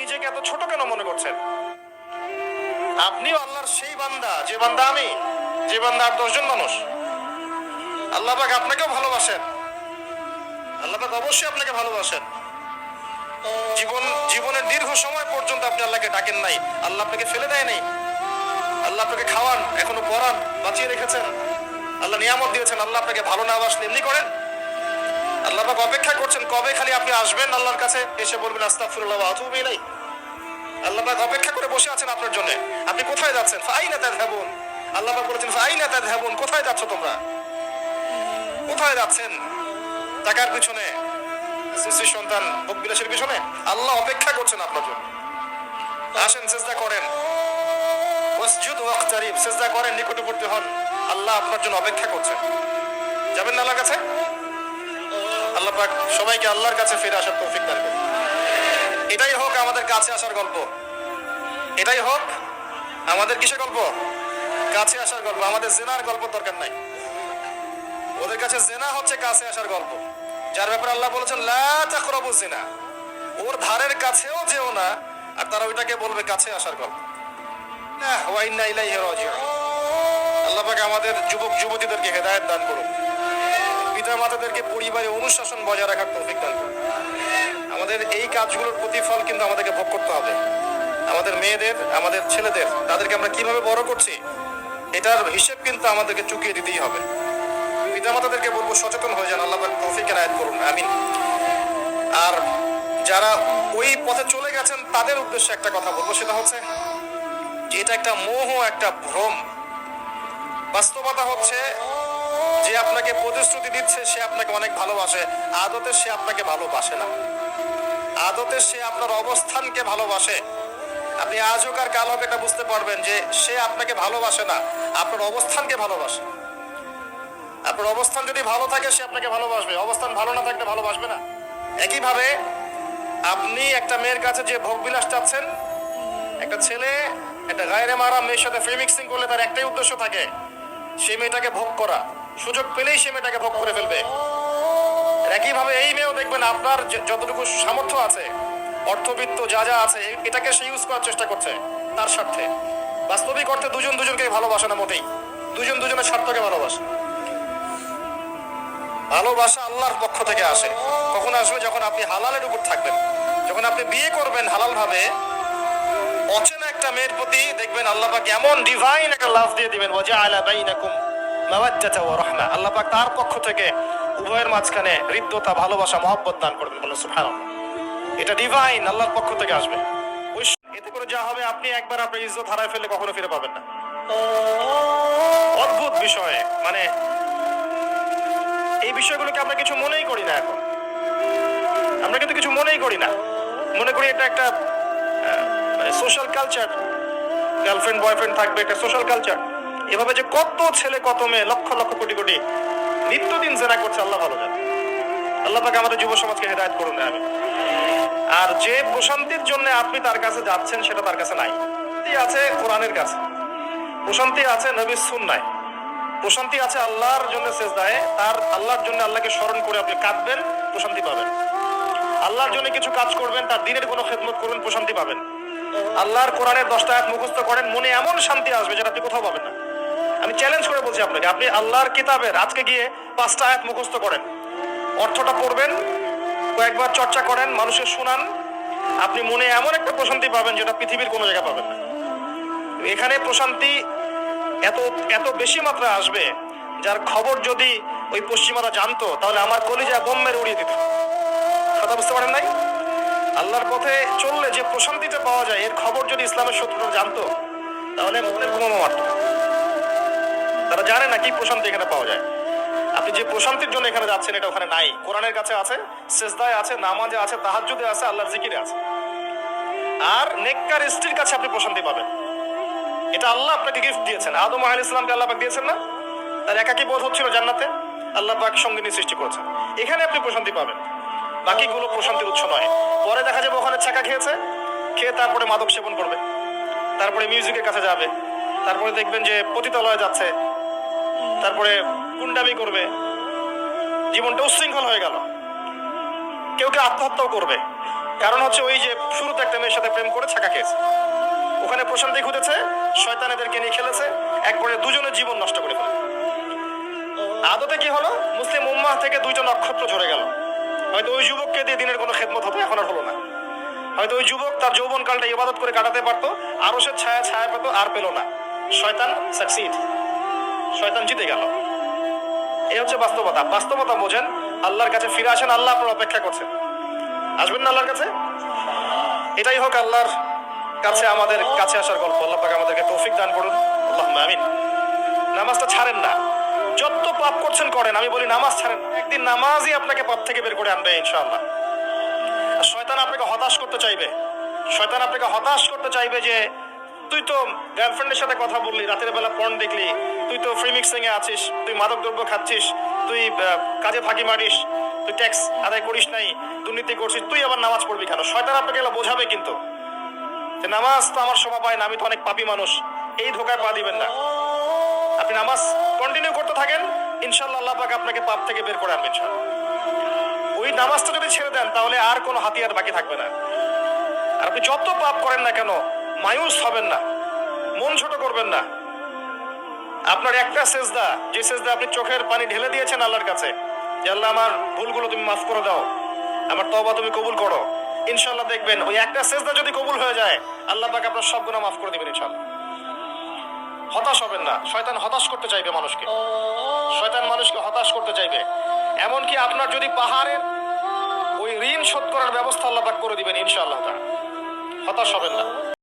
নিজেকে এত ছোট কেন মনে করছেন? আপনিও আল্লাহর সেই বান্দা, যে বান্দা আমি, যে বান্দা আর 10 জন মানুষ। আল্লাহ পাক আপনাকেও ভালোবাসেন, আল্লাহ পাক অবশ্যই আপনাকে ভালোবাসেন। জীবনের দীর্ঘ সময় পর্যন্ত আপনি আল্লাহকে ডাকেন নাই, আল্লাহ আপনাকে ফেলে দেয় নাই। আল্লাহ আপনাকে খাওয়ান, এখনো পড়ান, বাঁচিয়ে রেখেছেন, আল্লাহ নিয়ামত দিয়েছেন। আল্লাহ আপনাকে ভালো না বাসলে এমনি করেন? আল্লাহ পাক অপেক্ষা করছেন কবে খালি আপনি আসবেন আল্লাহর কাছে, এসে বলবেন আস্তাগফিরুল্লাহ ওয়া আতুবু ইলাইহি। আল্লাহ পাক অপেক্ষা করে বসে আছেন আপনার জন্য। আপনি কোথায় যাচ্ছেন? ফাআইনা তাযহাবুন। আল্লাহ পাক বলেছেন ফাআইনা তাযহাবুন, কোথায় যাচ্ছ তোমরা? কোথায় যাচ্ছেন? টাকার পিছনে, শিশু সন্তান, ভোগ বিলাসের পিছনে? আল্লাহ অপেক্ষা করছেন আপনার জন্য। আসেন, সিজদা করেন, ওয়াসজুদ ওয়াকতারিব, সিজদা করেন, নিকটবর্তী হন। আল্লাহ আপনার জন্য অপেক্ষা করছেন। যাবেন না আল্লাহর কাছে? আল্লাহ পাক সবাইকে আল্লাহর কাছে ফিরে আসার তৌফিক দান করুন। এটাই হোক আমাদের কাছে আসার গল্প, এটাই হোক আমাদের কিসের গল্প? কাছে আসার গল্প। আমাদের জেনার গল্প দরকার নাই। ওদের কাছে জেনা হচ্ছে কাছে আসার গল্প, যার ব্যাপারে আল্লাহ বলেছেন লা তাকরাবু জিনা, ওর ধারের কাছেও যেও না, আর তারা ওইটাকে বলবে কাছে আসার গল্প। ওয়া ইন্না ইলাইহি রাজিউন। আল্লাহ পাক আমাদের যুবক যুবতীদেরকে হেদায়েত দান করুন, পিতা মাতাদেরকে পরিবারে অনুশাসন বজায় রাখার তৌফিক দান করুন। আমাদের এই কাজগুলোর প্রতিফল কিন্তু আমাদেরকে ভোগ করতে হবে। আমাদের মেয়েদের, আমাদের ছেলেদের, তাদেরকে আমরা কিভাবে বড় করছি এটার হিসেব কিন্তু আমাদেরকে চুকিয়ে দিতেই হবে। পিতা মাতাদেরকে বলবো সচেতন হয়ে যান, আল্লাহ পাক তৌফিক এনায়েত করুন, আমিন। আর যারা ওই পথে চলে গেছেন তাদের উদ্দেশ্যে একটা কথা বলবো, সেটা হচ্ছে যে এটা একটা মোহ, একটা ভ্রম। বাস্তবতা হচ্ছে যে আপনাকে প্রতিশ্রুতি দিচ্ছে সে আপনাকে অনেক ভালোবাসে, আদতে সে আপনাকে ভালোবাসে না। আদতে সে আপনার অবস্থানকে ভালোবাসে। আপনি আজ হোক আর কাল হোক এটা বুঝতে পারবেন যে সে আপনাকে ভালোবাসে না, আপনার অবস্থানকে ভালোবাসে। আপনার অবস্থান যদি ভালো থাকে সে আপনাকে ভালোবাসবে, অবস্থান ভালো না থাকলে ভালোবাসবে না। একইভাবে আপনি একটা মেয়ের কাছে যে ভোগবিলাস চাচ্ছেন, একটা ছেলে একটা গায়রে মাহরাম মেয়ের সাথে ফ্রি মিক্সিং করলে তার একটাই উদ্দেশ্য থাকে, সেই মেয়েটাকে ভোগ করা। সুযোগ পেলেই সে মেয়েটাকে ভোগ করে ফেলবে। একইভাবে এই মেয়েও দেখবেন আপনার যতটুকু সামর্থ্য আছে, অর্থবিত্ত যা যা আছে, এটাকে সে ইউজ করার চেষ্টা করছে তার স্বার্থে। বাস্তবিক অর্থে দুজন দুজনকে ভালোবাসে না মোটেই, দুজন দুজনের স্বার্থকে ভালোবাসে। ভালোবাসা আল্লাহর পক্ষ থেকে আসে। কখন আসবে? যখন আপনি হালালের উপর থাকবেন, যখন আপনি বিয়ে করবেন হালাল ভাবে। অচেনা একটা মেয়ের প্রতি দেখবেন আল্লাহ পাক এমন ডিভাইন একটা লাভ দিয়ে দিবেন, ওয়াজআলা বাইনাকুম মাওয়াদ্দাতা ওয়া রাহমা। আল্লাহ পাক তার পক্ষ থেকে উভয়ের মাঝখানে হৃদ্যতা, ভালোবাসা, মহব্বত দান করবেন। বলেন সুবহানাল্লাহ। এটা ডিভাইন আল্লাহর পক্ষ থেকে আসবে। এতে করে যা হবে, আপনি একবার আপনার ইজ্জত হারায় ফেললে কখনো ফিরে পাবেন না। অদ্ভুত বিষয়, মানে এই বিষয়গুলোকে আমরা কিছু মনেই করি না এখন। আমরা কিন্তু কিছু মনেই করি না, মনে করি এটা একটা সোশ্যাল কালচার। গার্লফ্রেন্ড বয়ফ্রেন্ড থাকবে, একটা সোশ্যাল কালচার। এভাবে যে কত ছেলে কত মেয়ে, লক্ষ লক্ষ কোটি কোটি নিত্যদিন জেনা করছে, আল্লাহ ভালো জানে। আল্লাহ পাক আমাদের যুব সমাজকে হেদায়েত করুন, আমি। আর যে প্রশান্তির জন্য আপনি তার কাছে যাচ্ছেন সেটা তার কাছে নাই। আছে কোরআনের কাছে, প্রশান্তি আছে নবীর সুন্নায়, প্রশান্তি আছে আল্লাহর জন্য সিজদায়। তার আল্লাহর জন্য আল্লাহকে স্মরণ করে আপনি কাঁদবেন, প্রশান্তি পাবেন। আল্লাহর জন্য কিছু কাজ করবেন, তার দ্বীনের কোনো খেদমত করবেন, প্রশান্তি পাবেন। আল্লাহর কোরআনের 10টা আয়াত মুখস্থ করেন, মনে এমন শান্তি আসবে যেটা আপনি কোথাও পাবেন না। আমি চ্যালেঞ্জ করে বলছি আপনাকে, আপনি আল্লাহর কিতাবের আজকে গিয়ে 5টা আয়াত মুখস্থ করেন, অর্থটা পড়বেন, কয়েকবার চর্চা করেন, মানুষের শোনান, আপনি মনে এমন একটা প্রশান্তি পাবেন যেটা পৃথিবীর কোনো জায়গায় পাবেন না। এখানে প্রশান্তি এত এত বেশি মাত্রা আসবে, যার খবর যদি ওই পশ্চিমারা জানতো তাহলে আমার কলিজা বোম মেরে উড়িয়ে দিত। কথা বুঝতে পারেন নাই? আল্লাহর পথে চললে যে প্রশান্তিটা পাওয়া যায়, এর খবর যদি ইসলামের শত্রুরা জানতো তাহলে মনের বোমা মারত। তারা জানে না কি প্রশান্তি এখানে পাওয়া যায়। আপনি যে প্রশান্তির জন্য এখানে যাচ্ছেন এটা ওখানে নাই। কোরআনের কাছে আছে, সিজদায় আছে, নামাজে আছে, তাহাজ্জুদে আছে, আল্লাহর জিকিরে আছে। আর নেককার স্ত্রীর কাছে আপনি প্রশান্তি পাবেন। এটা আল্লাহ আপনাকে গিফট দিয়েছেন। আদম আলাইহিস সালামকে আল্লাহ পাক দিয়েছেন না? তার একাকী বোধ হচ্ছিল জান্নাতে, আল্লাহ পাক সঙ্গিনী সৃষ্টি করেছেন। এখানে আপনি প্রশান্তি পাবেন, বাকিগুলো প্রশান্তির উৎস নয়। পরে দেখা যাবে ওখানে ছাকা খেয়েছে, খেয়ে তারপরে মাদক সেবন করবে, তারপরে মিউজিকের কাছে যাবে, তারপরে দেখবেন যে পতিতালয়ে যাচ্ছে, তারপরে গুন্ডামি করবে, জীবনটা উচ্ছৃঙ্খল হয়ে গেল। কেউ কেউ আত্মহত্যাও করবে। কারণ হচ্ছে ওই যে শুরুতে একটা মেয়ের সাথে প্রেম করে ছাকা খেয়েছে, ওখানে প্রশান্তি খুঁজেছে, শয়তান এদেরকে নিয়ে খেলেছে, একবারে দুজনের জীবন নষ্ট করে ফেলে। আদতে কি হলো, মুসলিম উম্মাহ থেকে দুইটা নক্ষত্র ঝরে গেল। হয়তো ওই যুবককে দিয়ে দিনের কোনো খেদমত হতো, এখন আর হলো না। হয়তো ওই যুবক তার যৌবনকালটা ইবাদত করে কাটাতে পারতো, আরো সে ছায়া পেতো, আর পেল না। শয়তান সাকসিড, শয়তান জিতে গেল। এই হচ্ছে বাস্তবতা। বাস্তবতা বোঝেন, আল্লাহর কাছে ফিরে আসেন, আল্লাহ আপনার অপেক্ষা করছেন। আসবেন না আল্লাহর কাছে? এটাই হোক আল্লাহর কাছে আমাদের কাছে আসার গল্প। আল্লাহ পাক আমাদেরকে তৌফিক দান করুন, আল্লাহুম্মা আমিন। নামাজটা ছাড়েন না, যত পাপ করছেন করেন, আমি বলি নামাজ ছাড়েন। একদিন নামাজই আপনাকে পাপ থেকে বের করে আনবে ইনশাআল্লাহ। শয়তান আপনাকে হতাশ করতে চাইবে, শয়তান আপনাকে হতাশ করতে চাইবে যে তুই তো গার্লফ্রেন্ডের সাথে কথা বললি, রাতের বেলা পর্ন দেখলি, তুই তো ফ্রি মিক্সিং এ আছিস, তুই মাদক দ্রব্য খাচ্ছিস, তুই কাজে ফাঁকি মারিস, তুই ট্যাক্স আদায় করিস নাই, দুর্নীতি করছিস, তুই আবার নামাজ পড়বি কেন? শয়তান আপনাকে এগুলো বোঝাবে কিন্তু, যে নামাজ তো আমার শোভা পায় না, আমি তো অনেক পাপী মানুষ। এই ধোকায় পা দিবেন না। আপনি নামাজ কন্টিনিউ করতে থাকেন, ইনশাআল্লাহ আল্লাহ পাক আপনাকে পাপ থেকে বের করে আনবেন ইনশাআল্লাহ। ওই নামাজটা যদি ছেড়ে দেন তাহলে আর কোনো হাতিয়ার বাকি থাকবে না। আর আপনি যত পাপ করেন না কেন, মায়ুস হবেন না, মন ছোট করবেন না। আপনার একটা সেজদা, যে সেজদা আপনি চোখের পানি ঢেলে দিয়েছেন আল্লাহর কাছে, যে আল্লাহ আমার ভুলগুলো তুমি মাফ করে দাও, আমার তওবা তুমি কবুল করো, ইনশাআল্লাহ দেখবেন ওই একটা সেজদা যদি কবুল হয়ে যায়, আল্লাহ পাক আপনার সব গুনাহ মাফ করে দিবেন ইনশাআল্লাহ। হতাশ হবেন না। শয়তান হতাশ করতে চাইবে মানুষকে, শয়তান মানুষকে হতাশ করতে চাইবে। এমনকি আপনার যদি পাহাড়ের ওই ঋণ শোধ করার ব্যবস্থা আল্লাহ পাক করে দিবেন ইনশাআল্লাহ। হতাশ হবেন না।